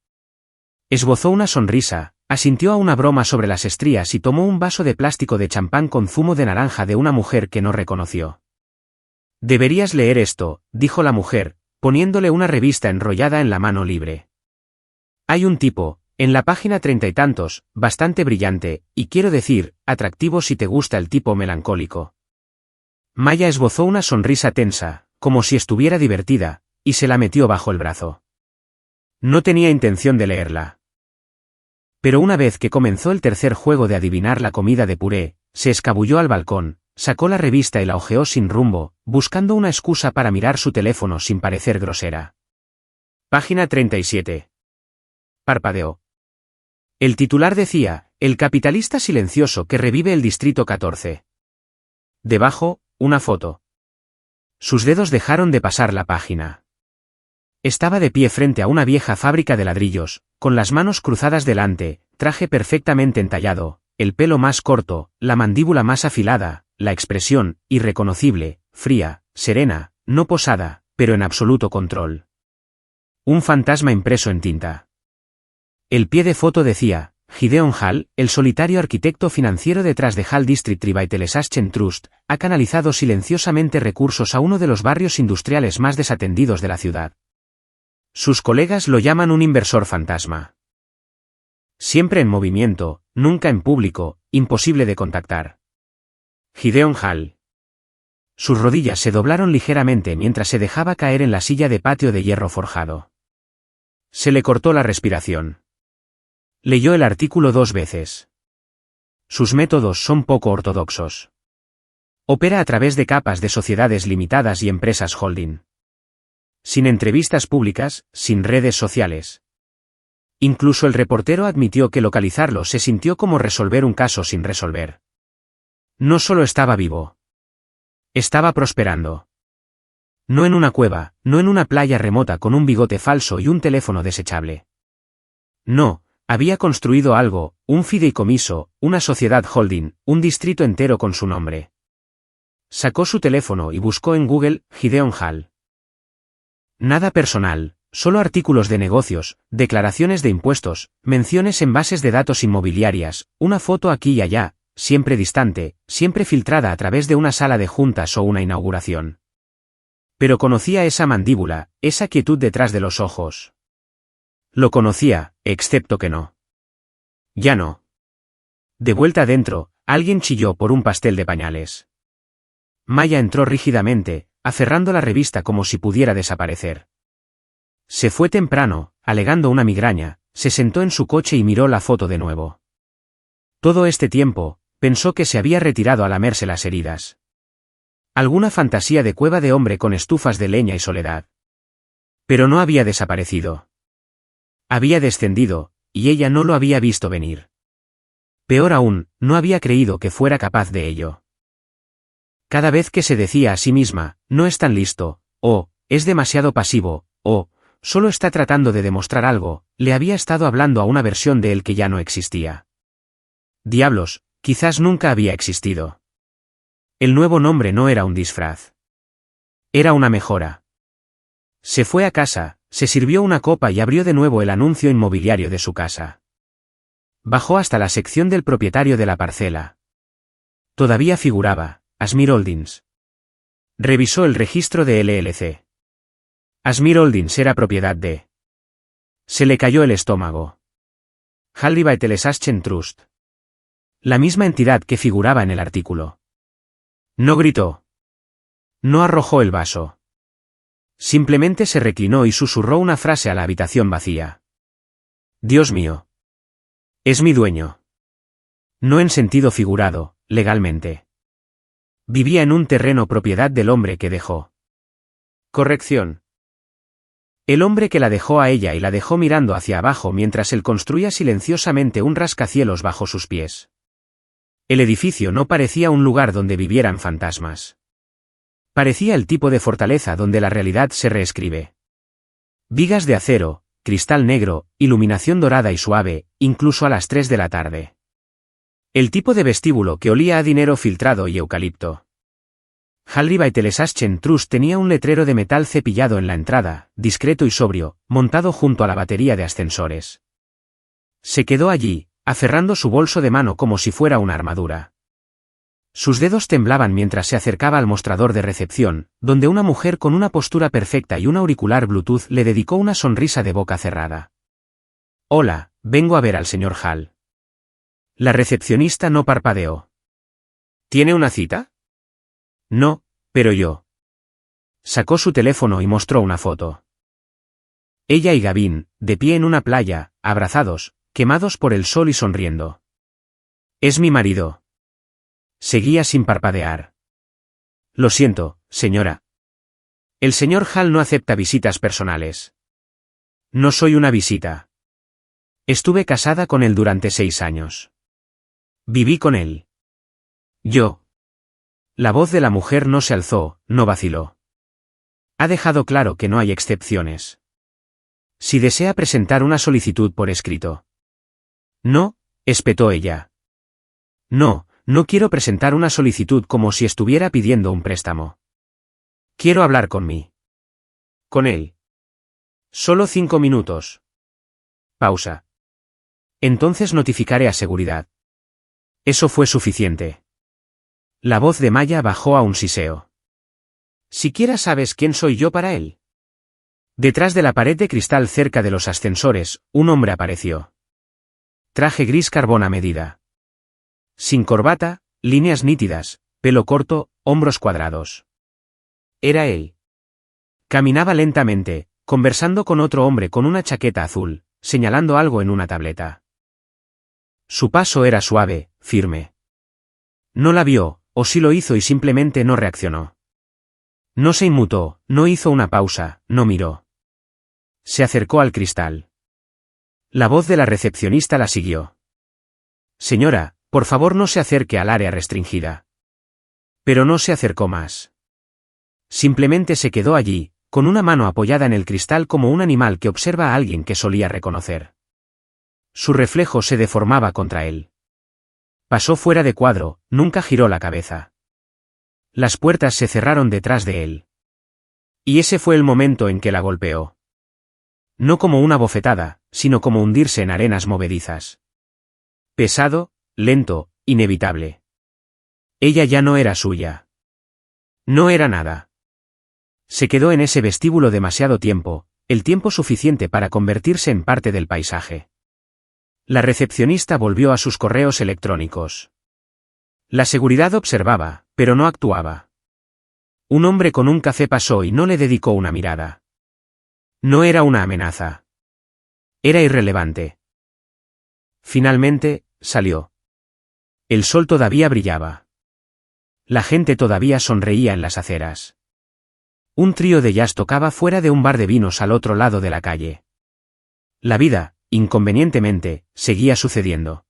Esbozó una sonrisa, asintió a una broma sobre las estrías y tomó un vaso de plástico de champán con zumo de naranja de una mujer que no reconoció. Deberías leer esto, dijo la mujer, poniéndole una revista enrollada en la mano libre. Hay un tipo, en la página 30 y tantos, bastante brillante, y quiero decir, atractivo si te gusta el tipo melancólico. Maya esbozó una sonrisa tensa, como si estuviera divertida, y se la metió bajo el brazo. No tenía intención de leerla. Pero una vez que comenzó el tercer juego de adivinar la comida de puré, se escabulló al balcón, sacó la revista y la hojeó sin rumbo, buscando una excusa para mirar su teléfono sin parecer grosera. Página 37. Parpadeó. El titular decía, el capitalista silencioso que revive el Distrito 14. Debajo, una foto. Sus dedos dejaron de pasar la página. Estaba de pie frente a una vieja fábrica de ladrillos, con las manos cruzadas delante, traje perfectamente entallado, el pelo más corto, la mandíbula más afilada, la expresión, irreconocible, fría, serena, no posada, pero en absoluto control. Un fantasma impreso en tinta. El pie de foto decía, Gideon Hall, el solitario arquitecto financiero detrás de Hall District Revitalization Trust, ha canalizado silenciosamente recursos a uno de los barrios industriales más desatendidos de la ciudad. Sus colegas lo llaman un inversor fantasma. Siempre en movimiento, nunca en público, imposible de contactar. Gideon Hall. Sus rodillas se doblaron ligeramente mientras se dejaba caer en la silla de patio de hierro forjado. Se le cortó la respiración. Leyó el artículo 2 veces. Sus métodos son poco ortodoxos. Opera a través de capas de sociedades limitadas y empresas holding. Sin entrevistas públicas, sin redes sociales. Incluso el reportero admitió que localizarlo se sintió como resolver un caso sin resolver. No solo estaba vivo. Estaba prosperando. No en una cueva, no en una playa remota con un bigote falso y un teléfono desechable. No, Había construido algo, un fideicomiso, una sociedad holding, un distrito entero con su nombre. Sacó su teléfono y buscó en Google Gideon Hall. Nada personal, solo artículos de negocios, declaraciones de impuestos, menciones en bases de datos inmobiliarias, una foto aquí y allá, siempre distante, siempre filtrada a través de una sala de juntas o una inauguración. Pero conocía esa mandíbula, esa quietud detrás de los ojos. Lo conocía, excepto que no. Ya no. De vuelta adentro, alguien chilló por un pastel de pañales. Maya entró rígidamente, aferrando la revista como si pudiera desaparecer. Se fue temprano, alegando una migraña, se sentó en su coche y miró la foto de nuevo. Todo este tiempo, pensó que se había retirado a lamerse las heridas. Alguna fantasía de cueva de hombre con estufas de leña y soledad. Pero no había desaparecido. Había descendido, y ella no lo había visto venir. Peor aún, no había creído que fuera capaz de ello. Cada vez que se decía a sí misma, no es tan listo, o, es demasiado pasivo, o, solo está tratando de demostrar algo, le había estado hablando a una versión de él que ya no existía. Diablos, quizás nunca había existido. El nuevo nombre no era un disfraz. Era una mejora. Se fue a casa, se sirvió una copa y abrió de nuevo el anuncio inmobiliario de su casa. Bajó hasta la sección del propietario de la parcela. Todavía figuraba Asmir Holdings. Revisó el registro de LLC. Asmir Holdings era propiedad de... Se le cayó el estómago. Halliburton Trust. La misma entidad que figuraba en el artículo. No gritó. No arrojó el vaso. Simplemente se reclinó y susurró una frase a la habitación vacía. Dios mío. Es mi dueño. No en sentido figurado, legalmente. Vivía en un terreno propiedad del hombre que dejó. Corrección. El hombre que la dejó a ella y la dejó mirando hacia abajo mientras él construía silenciosamente un rascacielos bajo sus pies. El edificio no parecía un lugar donde vivieran fantasmas. Parecía el tipo de fortaleza donde la realidad se reescribe. Vigas de acero, cristal negro, iluminación dorada y suave, incluso a las 3 de la tarde. El tipo de vestíbulo que olía a dinero filtrado y eucalipto. Halliburton Trust tenía un letrero de metal cepillado en la entrada, discreto y sobrio, montado junto a la batería de ascensores. Se quedó allí, aferrando su bolso de mano como si fuera una armadura. Sus dedos temblaban mientras se acercaba al mostrador de recepción, donde una mujer con una postura perfecta y un auricular Bluetooth le dedicó una sonrisa de boca cerrada. Hola, vengo a ver al señor Hall. La recepcionista no parpadeó. ¿Tiene una cita? No, pero yo. Sacó su teléfono y mostró una foto. Ella y Gavin, de pie en una playa, abrazados, quemados por el sol y sonriendo. Es mi marido. Seguía sin parpadear. Lo siento, señora. El señor Hall no acepta visitas personales. No soy una visita. Estuve casada con él durante 6 años. Viví con él. Yo. La voz de la mujer no se alzó, no vaciló. Ha dejado claro que no hay excepciones. Si desea presentar una solicitud por escrito. No, espetó ella. No, no quiero presentar una solicitud como si estuviera pidiendo un préstamo. Quiero hablar con mí. Con él. Solo 5 minutos. Pausa. Entonces notificaré a seguridad. Eso fue suficiente. La voz de Maya bajó a un siseo. ¿Siquiera sabes quién soy yo para él? Detrás de la pared de cristal cerca de los ascensores, un hombre apareció. Traje gris carbón a medida. Sin corbata, líneas nítidas, pelo corto, hombros cuadrados. Era él. Caminaba lentamente, conversando con otro hombre con una chaqueta azul, señalando algo en una tableta. Su paso era suave, firme. No la vio, o sí lo hizo y simplemente no reaccionó. No se inmutó, no hizo una pausa, no miró. Se acercó al cristal. La voz de la recepcionista la siguió. Señora, por favor no se acerque al área restringida. Pero no se acercó más. Simplemente se quedó allí, con una mano apoyada en el cristal como un animal que observa a alguien que solía reconocer. Su reflejo se deformaba contra él. Pasó fuera de cuadro, nunca giró la cabeza. Las puertas se cerraron detrás de él. Y ese fue el momento en que la golpeó. No como una bofetada, sino como hundirse en arenas movedizas. Pesado, lento, inevitable. Ella ya no era suya. No era nada. Se quedó en ese vestíbulo demasiado tiempo, el tiempo suficiente para convertirse en parte del paisaje. La recepcionista volvió a sus correos electrónicos. La seguridad observaba, pero no actuaba. Un hombre con un café pasó y no le dedicó una mirada. No era una amenaza. Era irrelevante. Finalmente, salió. El sol todavía brillaba. La gente todavía sonreía en las aceras. Un trío de jazz tocaba fuera de un bar de vinos al otro lado de la calle. La vida, inconvenientemente, seguía sucediendo.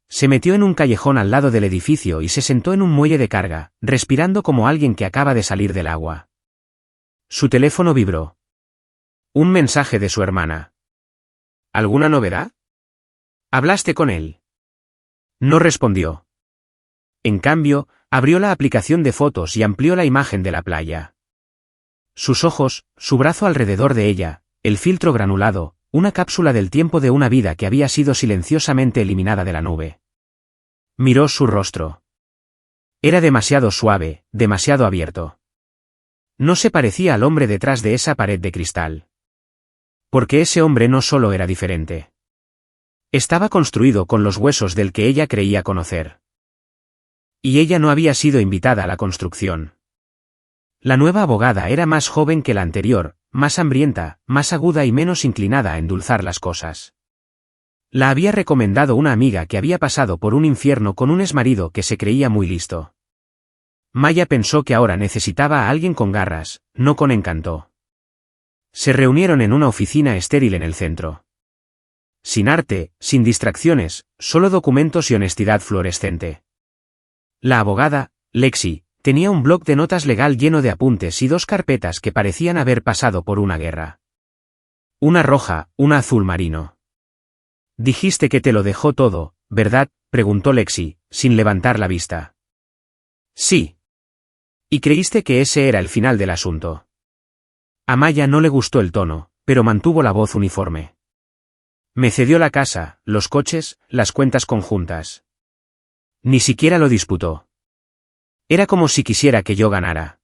Se metió en un callejón al lado del edificio y se sentó en un muelle de carga, respirando como alguien que acaba de salir del agua. Su teléfono vibró. Un mensaje de su hermana. ¿Alguna novedad? ¿Hablaste con él? No respondió. En cambio, abrió la aplicación de fotos y amplió la imagen de la playa. Sus ojos, su brazo alrededor de ella, el filtro granulado, una cápsula del tiempo de una vida que había sido silenciosamente eliminada de la nube. Miró su rostro. Era demasiado suave, demasiado abierto. No se parecía al hombre detrás de esa pared de cristal. Porque ese hombre no solo era diferente. Estaba construido con los huesos del que ella creía conocer. Y ella no había sido invitada a la construcción. La nueva abogada era más joven que la anterior, más hambrienta, más aguda y menos inclinada a endulzar las cosas. La había recomendado una amiga que había pasado por un infierno con un exmarido que se creía muy listo. Maya pensó que ahora necesitaba a alguien con garras, no con encanto. Se reunieron en una oficina estéril en el centro. Sin arte, sin distracciones, solo documentos y honestidad fluorescente. La abogada, Lexi, tenía un bloc de notas legal lleno de apuntes y dos carpetas que parecían haber pasado por una guerra. Una roja, una azul marino. Dijiste que te lo dejó todo, ¿verdad?, preguntó Lexi, sin levantar la vista. Sí. Y creíste que ese era el final del asunto. A Maya no le gustó el tono, pero mantuvo la voz uniforme. Me cedió la casa, los coches, las cuentas conjuntas. Ni siquiera lo disputó. Era como si quisiera que yo ganara.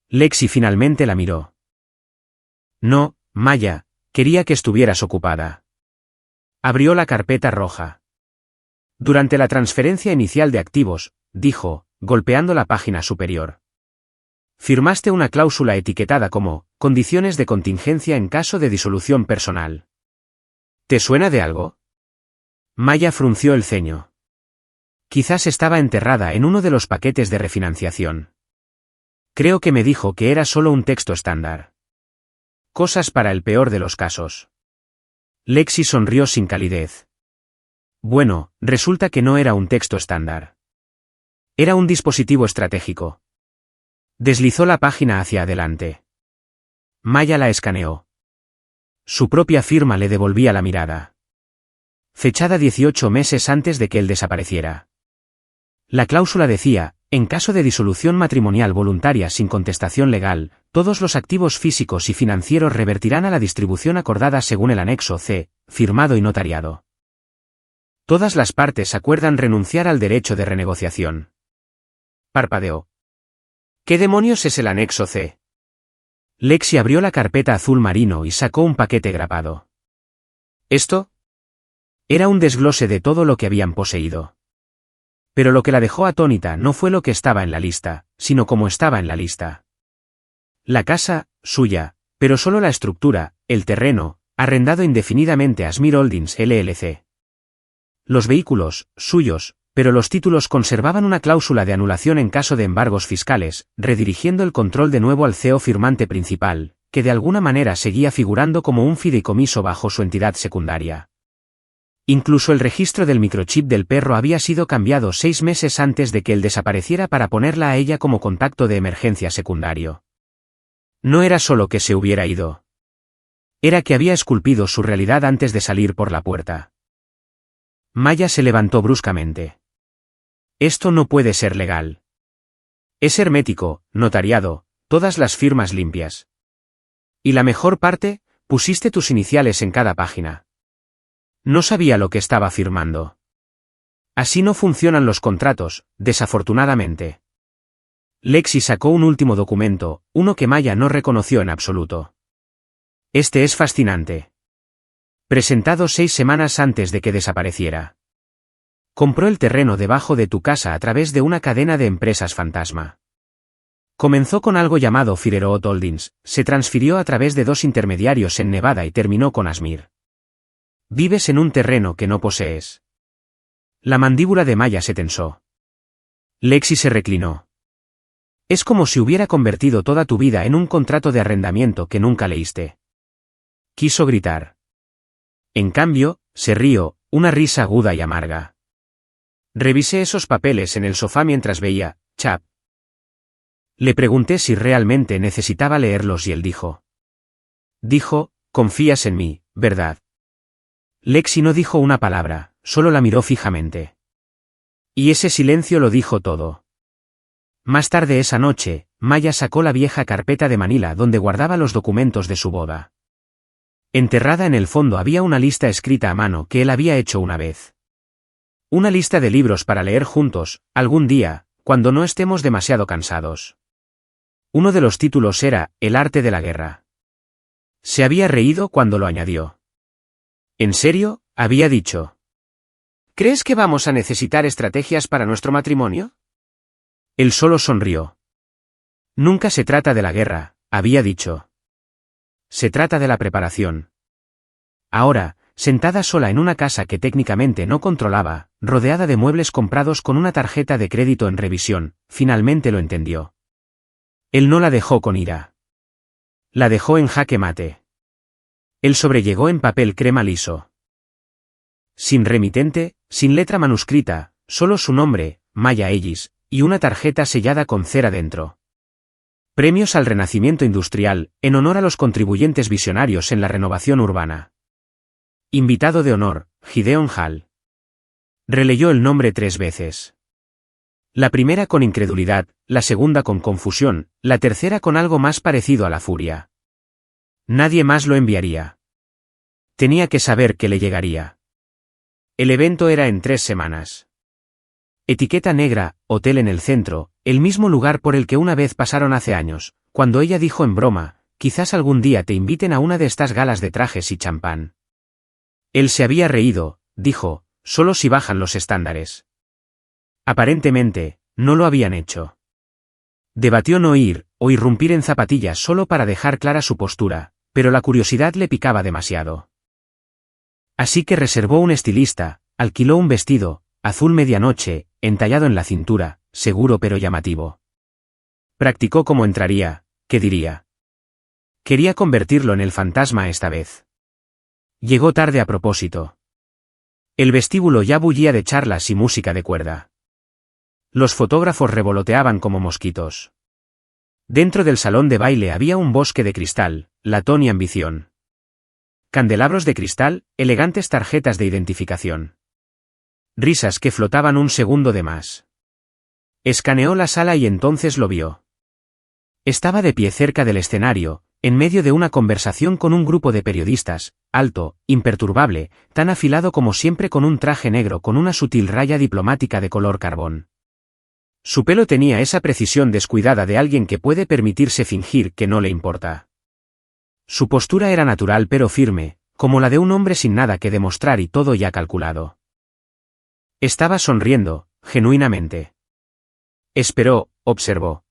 Lexi finalmente la miró. No, Maya, quería que estuvieras ocupada. Abrió la carpeta roja. Durante la transferencia inicial de activos, dijo, golpeando la página superior. Firmaste una cláusula etiquetada como condiciones de contingencia en caso de disolución personal. ¿Te suena de algo? Maya frunció el ceño. Quizás estaba enterrada en uno de los paquetes de refinanciación. Creo que me dijo que era solo un texto estándar. Cosas para el peor de los casos. Lexi sonrió sin calidez. Bueno, resulta que no era un texto estándar. Era un dispositivo estratégico. Deslizó la página hacia adelante. Maya la escaneó. Su propia firma le devolvía la mirada. Fechada 18 meses antes de que él desapareciera. La cláusula decía, en caso de disolución matrimonial voluntaria sin contestación legal, todos los activos físicos y financieros revertirán a la distribución acordada según el anexo C, firmado y notariado. Todas las partes acuerdan renunciar al derecho de renegociación. Parpadeó. ¿Qué demonios es el anexo C? Lexi abrió la carpeta azul marino y sacó un paquete grapado. ¿Esto? Era un desglose de todo lo que habían poseído. Pero lo que la dejó atónita no fue lo que estaba en la lista, sino cómo estaba en la lista. La casa, suya, pero solo la estructura, el terreno, arrendado indefinidamente a Smir Holdings LLC. Los vehículos, suyos, pero los títulos conservaban una cláusula de anulación en caso de embargos fiscales, redirigiendo el control de nuevo al CEO firmante principal, que de alguna manera seguía figurando como un fideicomiso bajo su entidad secundaria. Incluso el registro del microchip del perro había sido cambiado 6 meses antes de que él desapareciera para ponerla a ella como contacto de emergencia secundario. No era solo que se hubiera ido. Era que había esculpido su realidad antes de salir por la puerta. Maya se levantó bruscamente. Esto no puede ser legal. Es hermético, notariado, todas las firmas limpias. Y la mejor parte, pusiste tus iniciales en cada página. No sabía lo que estaba firmando. Así no funcionan los contratos, desafortunadamente. Lexi sacó un último documento, uno que Maya no reconoció en absoluto. Este es fascinante. Presentado 6 semanas antes de que desapareciera. Compró el terreno debajo de tu casa a través de una cadena de empresas fantasma. Comenzó con algo llamado Fireroot Holdings, se transfirió a través de 2 intermediarios en Nevada y terminó con Asmir. Vives en un terreno que no posees. La mandíbula de Maya se tensó. Lexi se reclinó. Es como si hubiera convertido toda tu vida en un contrato de arrendamiento que nunca leíste. Quiso gritar. En cambio, se rió, una risa aguda y amarga. Revisé esos papeles en el sofá mientras veía Chap. Le pregunté si realmente necesitaba leerlos y él dijo. Confías en mí, ¿verdad? Lexi no dijo una palabra, solo la miró fijamente. Y ese silencio lo dijo todo. Más tarde esa noche, Maya sacó la vieja carpeta de Manila donde guardaba los documentos de su boda. Enterrada en el fondo había una lista escrita a mano que él había hecho una vez. Una lista de libros para leer juntos, algún día, cuando no estemos demasiado cansados. Uno de los títulos era El arte de la guerra. Se había reído cuando lo añadió. ¿En serio?, había dicho. ¿Crees que vamos a necesitar estrategias para nuestro matrimonio? Él solo sonrió. Nunca se trata de la guerra, había dicho. Se trata de la preparación. Ahora, sentada sola en una casa que técnicamente no controlaba, rodeada de muebles comprados con una tarjeta de crédito en revisión, finalmente lo entendió. Él no la dejó con ira. La dejó en jaque mate. El sobre llegó en papel crema liso. Sin remitente, sin letra manuscrita, solo su nombre, Maya Ellis, y una tarjeta sellada con cera dentro. Premios al Renacimiento Industrial, en honor a los contribuyentes visionarios en la renovación urbana. Invitado de honor, Gideon Hall. Releyó el nombre 3 veces. La primera con incredulidad, la segunda con confusión, la tercera con algo más parecido a la furia. Nadie más lo enviaría. Tenía que saber que le llegaría. El evento era en 3 semanas. Etiqueta negra, hotel en el centro, el mismo lugar por el que una vez pasaron hace años, cuando ella dijo en broma, quizás algún día te inviten a una de estas galas de trajes y champán. Él se había reído, dijo, solo si bajan los estándares. Aparentemente, no lo habían hecho. Debatió no ir, o irrumpir en zapatillas solo para dejar clara su postura, pero la curiosidad le picaba demasiado. Así que reservó un estilista, alquiló un vestido, azul medianoche, entallado en la cintura, seguro pero llamativo. Practicó cómo entraría, qué diría. Quería convertirlo en el fantasma esta vez. Llegó tarde a propósito. El vestíbulo ya bullía de charlas y música de cuerda. Los fotógrafos revoloteaban como mosquitos. Dentro del salón de baile había un bosque de cristal, latón y ambición. Candelabros de cristal, elegantes tarjetas de identificación. Risas que flotaban un segundo de más. Escaneó la sala y entonces lo vio. Estaba de pie cerca del escenario, en medio de una conversación con un grupo de periodistas, alto, imperturbable, tan afilado como siempre con un traje negro con una sutil raya diplomática de color carbón. Su pelo tenía esa precisión descuidada de alguien que puede permitirse fingir que no le importa. Su postura era natural pero firme, como la de un hombre sin nada que demostrar y todo ya calculado. Estaba sonriendo, genuinamente. Esperó, observó.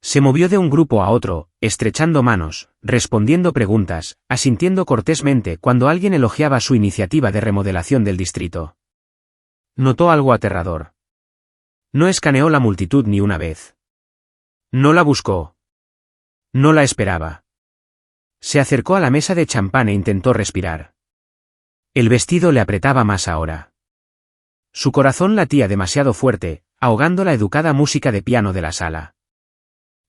Se movió de un grupo a otro, estrechando manos, respondiendo preguntas, asintiendo cortésmente cuando alguien elogiaba su iniciativa de remodelación del distrito. Notó algo aterrador. No escaneó la multitud ni una vez. No la buscó. No la esperaba. Se acercó a la mesa de champán e intentó respirar. El vestido le apretaba más ahora. Su corazón latía demasiado fuerte, ahogando la educada música de piano de la sala.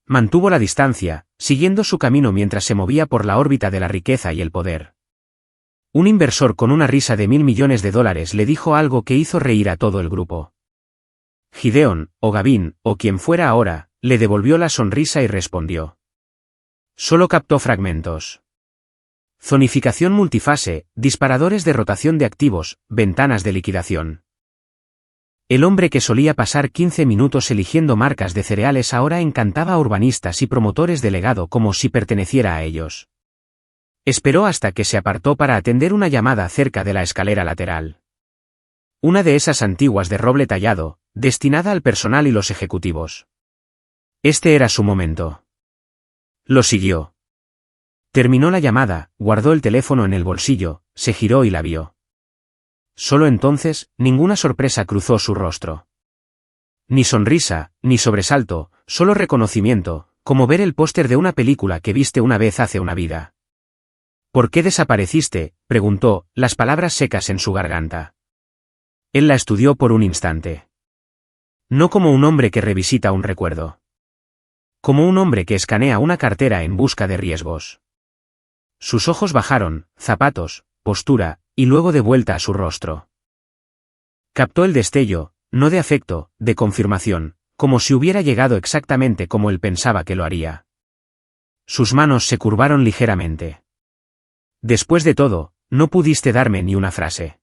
Mantuvo la distancia, siguiendo su camino mientras se movía por la órbita de la riqueza y el poder. Un inversor con una risa de $1.000 millones le dijo algo que hizo reír a todo el grupo. Gideon, o Gavin, o quien fuera ahora, le devolvió la sonrisa y respondió. Solo captó fragmentos. Zonificación multifase, disparadores de rotación de activos, ventanas de liquidación. El hombre que solía pasar 15 minutos eligiendo marcas de cereales ahora encantaba a urbanistas y promotores de legado como si perteneciera a ellos. Esperó hasta que se apartó para atender una llamada cerca de la escalera lateral. Una de esas antiguas de roble tallado, destinada al personal y los ejecutivos. Este era su momento. Lo siguió. Terminó la llamada, guardó el teléfono en el bolsillo, se giró y la vio. Solo entonces, ninguna sorpresa cruzó su rostro. Ni sonrisa, ni sobresalto, solo reconocimiento, como ver el póster de una película que viste una vez hace una vida. ¿Por qué desapareciste?, preguntó, las palabras secas en su garganta. Él la estudió por un instante. No como un hombre que revisita un recuerdo. Como un hombre que escanea una cartera en busca de riesgos. Sus ojos bajaron, zapatos, postura, y luego de vuelta a su rostro. Captó el destello, no de afecto, de confirmación, como si hubiera llegado exactamente como él pensaba que lo haría. Sus manos se curvaron ligeramente. Después de todo, no pudiste darme ni una frase.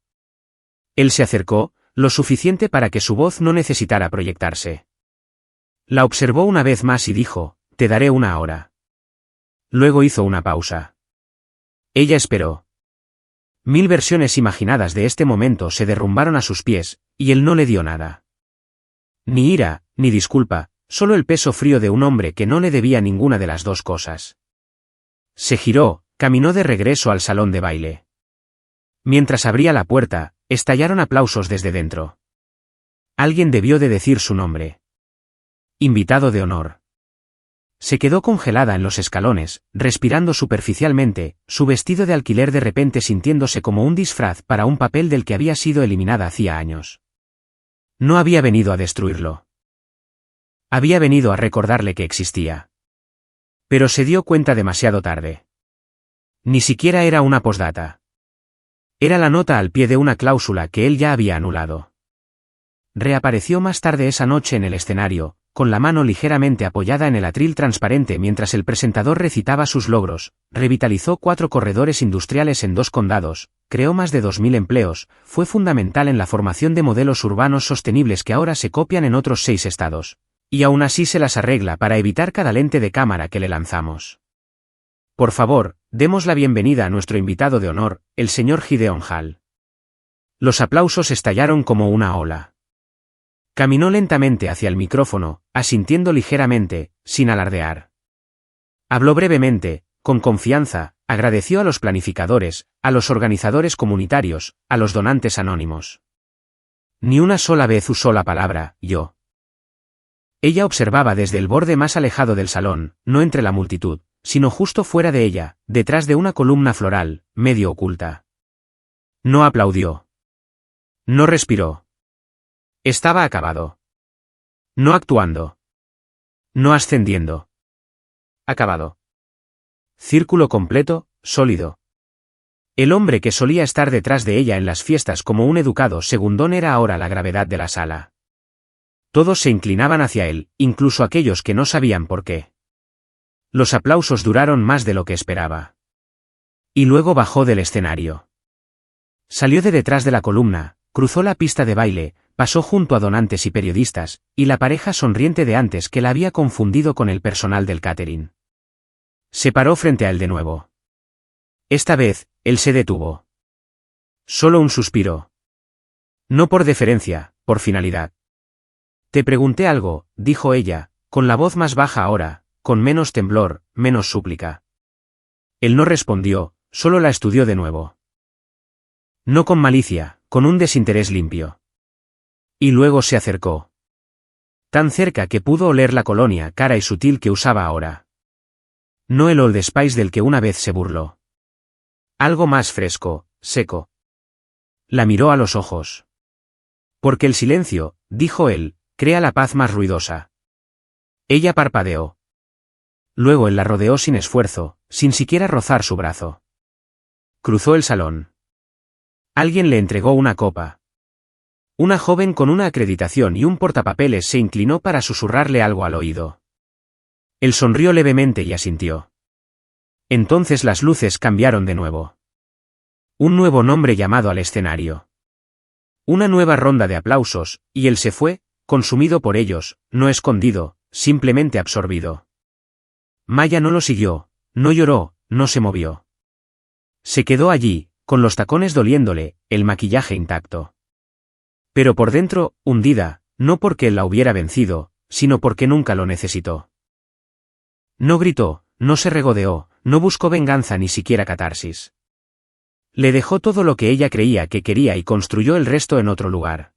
Él se acercó, lo suficiente para que su voz no necesitara proyectarse. La observó una vez más y dijo, te daré una hora. Luego hizo una pausa. Ella esperó. 1000 versiones imaginadas de este momento se derrumbaron a sus pies, y él no le dio nada. Ni ira, ni disculpa, solo el peso frío de un hombre que no le debía ninguna de las dos cosas. Se giró, caminó de regreso al salón de baile. Mientras abría la puerta, estallaron aplausos desde dentro. Alguien debió de decir su nombre. Invitado de honor. Se quedó congelada en los escalones, respirando superficialmente, su vestido de alquiler de repente sintiéndose como un disfraz para un papel del que había sido eliminada hacía años. No había venido a destruirlo. Había venido a recordarle que existía. Pero se dio cuenta demasiado tarde. Ni siquiera era una posdata. Era la nota al pie de una cláusula que él ya había anulado. Reapareció más tarde esa noche en el escenario, con la mano ligeramente apoyada en el atril transparente mientras el presentador recitaba sus logros, revitalizó 4 corredores industriales en 2 condados, creó más de 2000 empleos, fue fundamental en la formación de modelos urbanos sostenibles que ahora se copian en otros 6 estados. Y aún así se las arregla para evitar cada lente de cámara que le lanzamos. Por favor, demos la bienvenida a nuestro invitado de honor, el señor Gideon Hall. Los aplausos estallaron como una ola. Caminó lentamente hacia el micrófono, asintiendo ligeramente, sin alardear. Habló brevemente, con confianza, agradeció a los planificadores, a los organizadores comunitarios, a los donantes anónimos. Ni una sola vez usó la palabra yo. Ella observaba desde el borde más alejado del salón, no entre la multitud, sino justo fuera de ella, detrás de una columna floral, medio oculta. No aplaudió. No respiró. Estaba acabado. No actuando. No ascendiendo. Acabado. Círculo completo, sólido. El hombre que solía estar detrás de ella en las fiestas como un educado segundón era ahora la gravedad de la sala. Todos se inclinaban hacia él, incluso aquellos que no sabían por qué. Los aplausos duraron más de lo que esperaba. Y luego bajó del escenario. Salió de detrás de la columna, cruzó la pista de baile, pasó junto a donantes y periodistas, y la pareja sonriente de antes que la había confundido con el personal del catering. Se paró frente a él de nuevo. Esta vez, él se detuvo. Solo un suspiro. No por deferencia, por finalidad. Te pregunté algo, dijo ella, con la voz más baja ahora, con menos temblor, menos súplica. Él no respondió, solo la estudió de nuevo. No con malicia, con un desinterés limpio. Y luego se acercó. Tan cerca que pudo oler la colonia cara y sutil que usaba ahora. No el Old Spice del que una vez se burló. Algo más fresco, seco. La miró a los ojos. Porque el silencio, dijo él, crea la paz más ruidosa. Ella parpadeó. Luego él la rodeó sin esfuerzo, sin siquiera rozar su brazo. Cruzó el salón. Alguien le entregó una copa. Una joven con una acreditación y un portapapeles se inclinó para susurrarle algo al oído. Él sonrió levemente y asintió. Entonces las luces cambiaron de nuevo. Un nuevo nombre llamado al escenario. Una nueva ronda de aplausos, y él se fue, consumido por ellos, no escondido, simplemente absorbido. Maya no lo siguió, no lloró, no se movió. Se quedó allí, con los tacones doliéndole, el maquillaje intacto. Pero por dentro, hundida, no porque él la hubiera vencido, sino porque nunca lo necesitó. No gritó, no se regodeó, no buscó venganza ni siquiera catarsis. Le dejó todo lo que ella creía que quería y construyó el resto en otro lugar.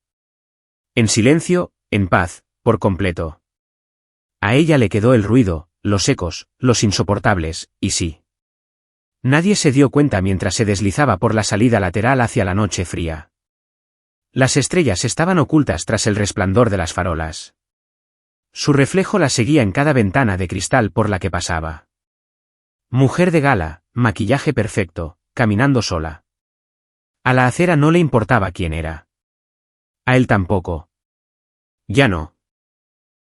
En silencio, en paz, por completo. A ella le quedó el ruido, los ecos, los insoportables, y sí. Nadie se dio cuenta mientras se deslizaba por la salida lateral hacia la noche fría. Las estrellas estaban ocultas tras el resplandor de las farolas. Su reflejo la seguía en cada ventana de cristal por la que pasaba. Mujer de gala, maquillaje perfecto, caminando sola. A la acera no le importaba quién era. A él tampoco. Ya no.